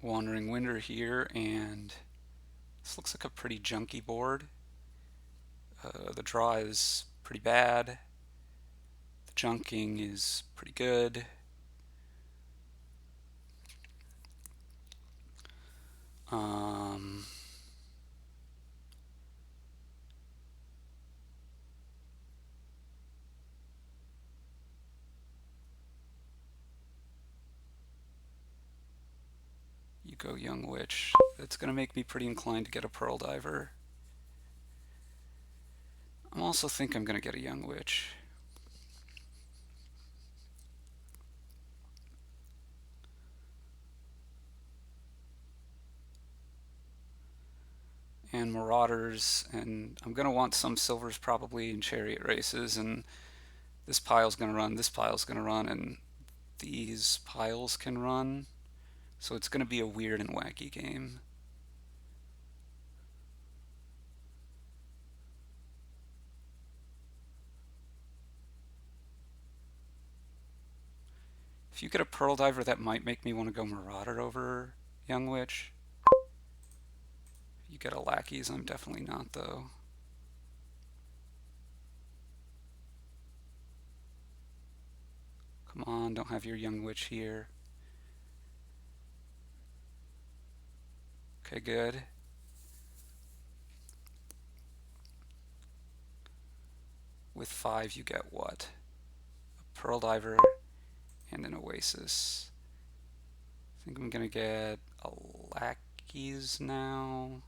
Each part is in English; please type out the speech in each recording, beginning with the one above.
WanderingWinder here, and this looks like a pretty junky board. The draw is pretty bad. The junking is pretty good. Um, you go Young Witch. It's going to make me pretty inclined to get a Pearl Diver. I also think I'm going to get a Young Witch. And Marauders, and I'm going to want some silvers probably in Chariot Races, and this pile's going to run, this pile's going to run, and these piles can run. So it's going to be a weird and wacky game. If you get a Pearl Diver, that might make me want to go Marauder over Young Witch. If you get a Lackeys, I'm definitely not, though. Come on, don't have your Young Witch here. Okay, good. With 5, you get what? A Pearl Diver and an Oasis. I think I'm going to get a Lackeys now.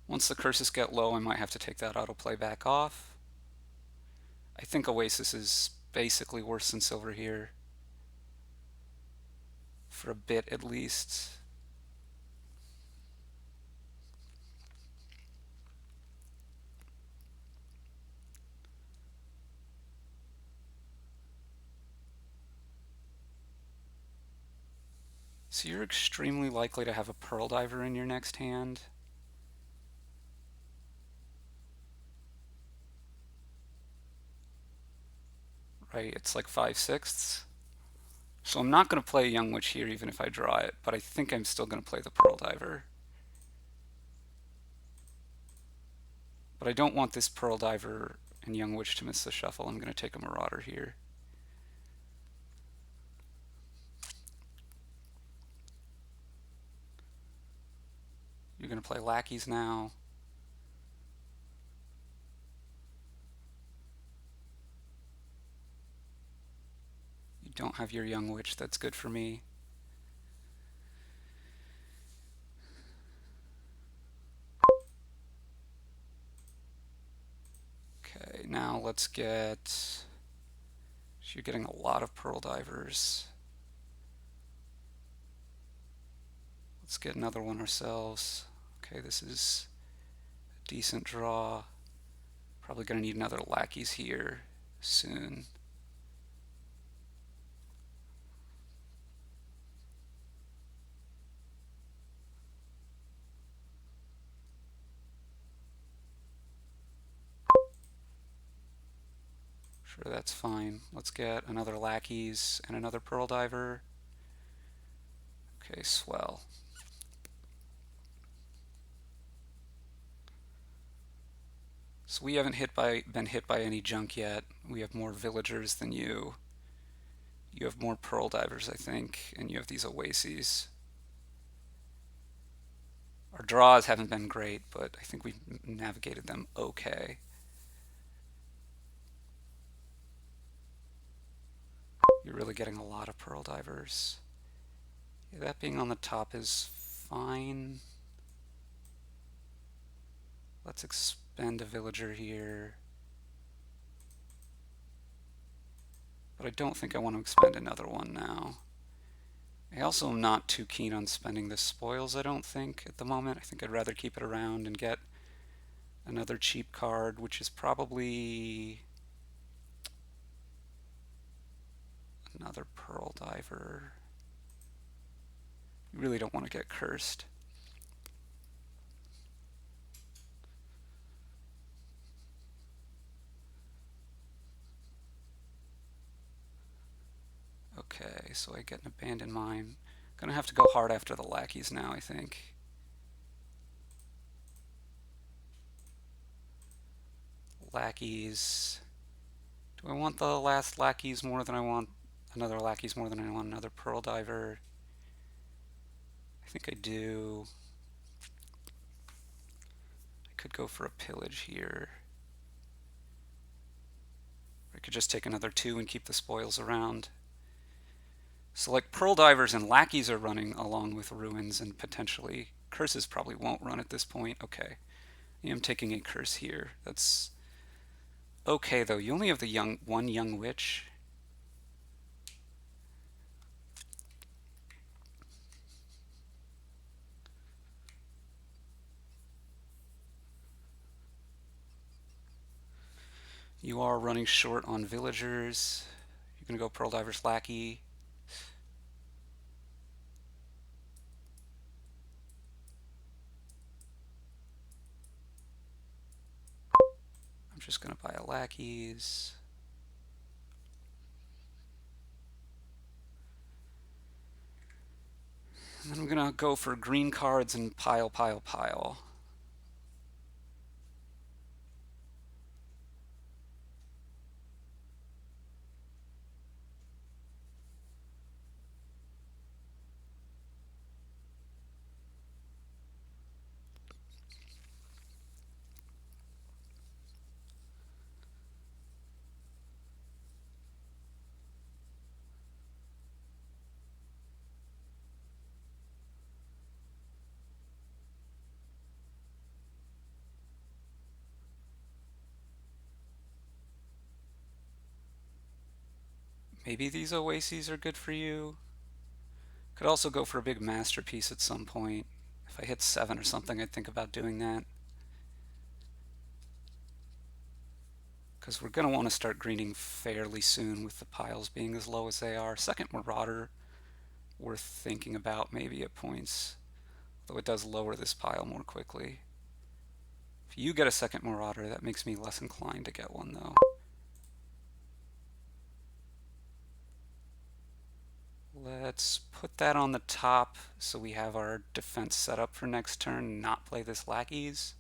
Once the curses get low, I might have to take that autoplay back off. I think Oasis is basically worse than Silver here. For a bit at least. So you're extremely likely to have a Pearl Diver in your next hand. Right, it's like 5/6. So I'm not going to play Young Witch here even if I draw it, but I think I'm still going to play the Pearl Diver. But I don't want this Pearl Diver and Young Witch to miss the shuffle. I'm going to take a Marauder here. You're going to play Lackeys now. You don't have your Young Witch. That's good for me. Okay, now let's get... So you're getting a lot of Pearl Divers. Let's get another one ourselves. Okay, this is a decent draw. Probably going to need another Lackeys here soon. Sure, that's fine. Let's get another Lackeys and another Pearl Diver. Okay, swell. So we haven't been hit by any junk yet. We have more villagers than you. You have more Pearl Divers, I think, and you have these Oases. Our draws haven't been great, but I think we've navigated them okay. You're really getting a lot of Pearl Divers. Yeah, that being on the top is fine. Let's expend a villager here. But I don't think I want to expend another one now. I also am not too keen on spending the spoils, I don't think, at the moment. I think I'd rather keep it around and get another cheap card, which is probably another Pearl Diver. You really don't want to get cursed. Okay, so I get an abandoned mine. Gonna have to go hard after the lackeys now, I think. Lackeys. Do I want the last lackeys more than I want another lackeys more than I want another pearl diver? I think I do. I could go for a pillage here. I could just take another 2 and keep the spoils around. So like pearl divers and lackeys are running along with ruins, and potentially curses probably won't run at this point. Okay, I am taking a curse here. That's okay though. You only have the one young witch. You are running short on villagers. You're gonna go pearl divers lackey. I'm just gonna buy a lackeys. And then I'm gonna go for green cards and pile, pile, pile. Maybe these oases are good for you. Could also go for a big masterpiece at some point. If I hit 7 or something, I'd think about doing that. Because we're going to want to start greening fairly soon with the piles being as low as they are. Second Marauder, worth thinking about maybe at points, though it does lower this pile more quickly. If you get a second Marauder, that makes me less inclined to get one though. Let's put that on the top so we have our defense set up for next turn and not play this lackeys.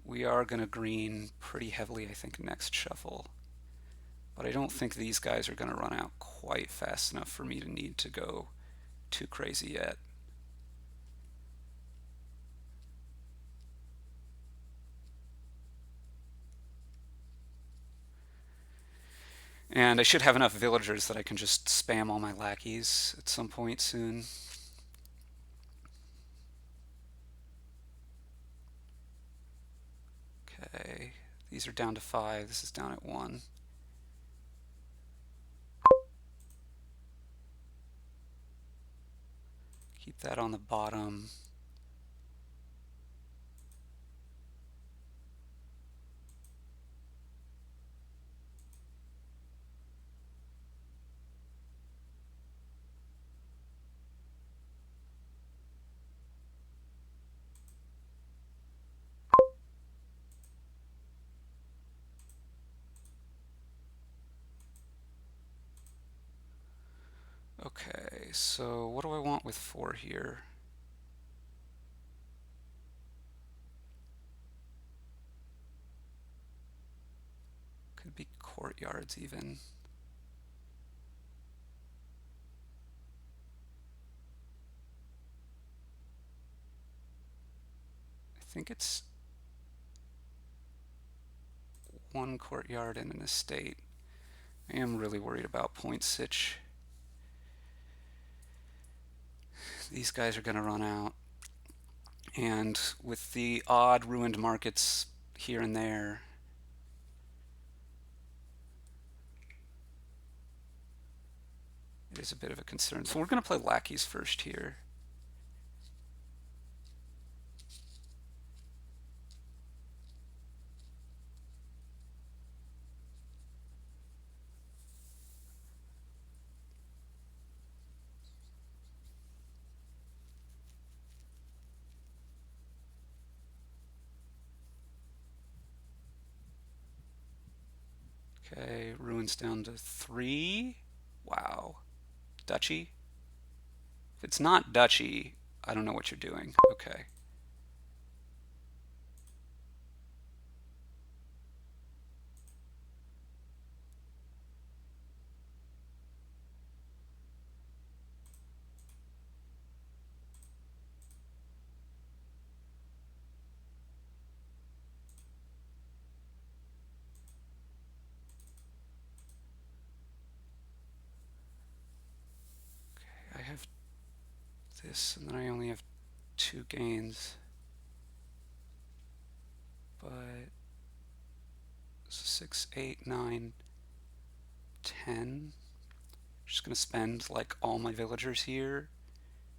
We are going to green pretty heavily, I think, next shuffle. But I don't think these guys are going to run out quite fast enough for me to need to go too crazy yet. And I should have enough villagers that I can just spam all my lackeys at some point soon. Okay, these are down to 5. This is down at 1. Keep that on the bottom. Okay, so what do I want with 4 here? Could be courtyards even. I think it's 1 courtyard and an estate. I am really worried about point sitch. These guys are going to run out. And with the odd ruined markets here and there, it is a bit of a concern. So we're going to play lackeys first here. Okay, ruins down to 3. Wow. Duchy? If it's not duchy, I don't know what you're doing. Okay. I have this, and then I only have 2 gains. But 6, 8, 9, 10. Just going to spend like all my villagers here,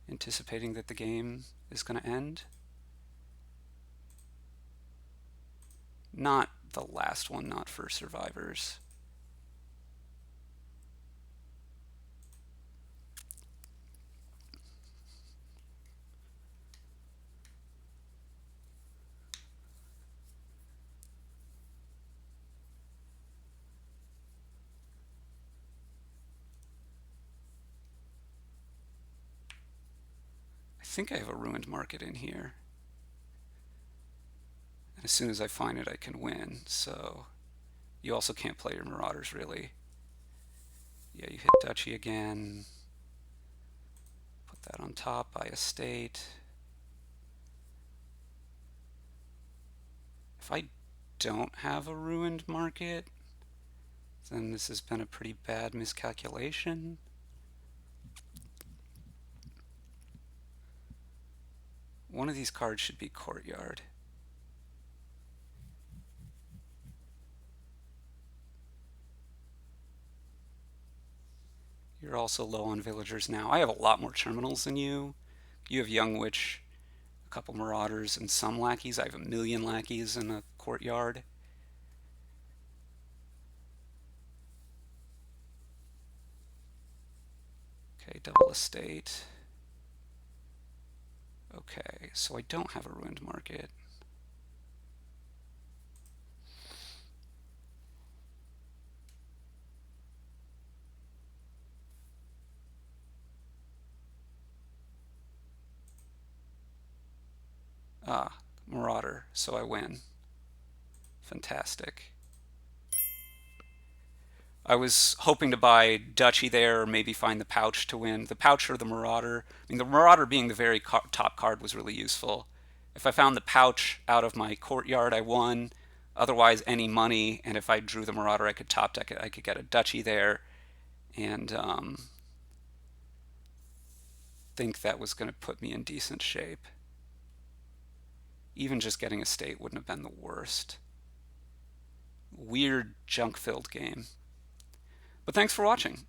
anticipating that the game is going to end. Not the last one, not for survivors. I think I have a ruined market in here. And as soon as I find it, I can win. So you also can't play your marauders, really. Yeah, you hit duchy again. Put that on top, buy a state. If I don't have a ruined market, then this has been a pretty bad miscalculation. One of these cards should be courtyard. You're also low on villagers now. I have a lot more terminals than you. You have young witch, a couple marauders, and some lackeys. I have 1,000,000 lackeys in a courtyard. Okay, double estate. Okay, so I don't have a ruined market. Ah, marauder, so I win. Fantastic. I was hoping to buy duchy there, or maybe find the pouch to win. The pouch or the marauder. I mean, the marauder being the very top card was really useful. If I found the pouch out of my courtyard, I won. Otherwise, any money, and if I drew the marauder, I could top deck it. I could get a duchy there, and think that was going to put me in decent shape. Even just getting a state wouldn't have been the worst. Weird junk-filled game. But thanks for watching.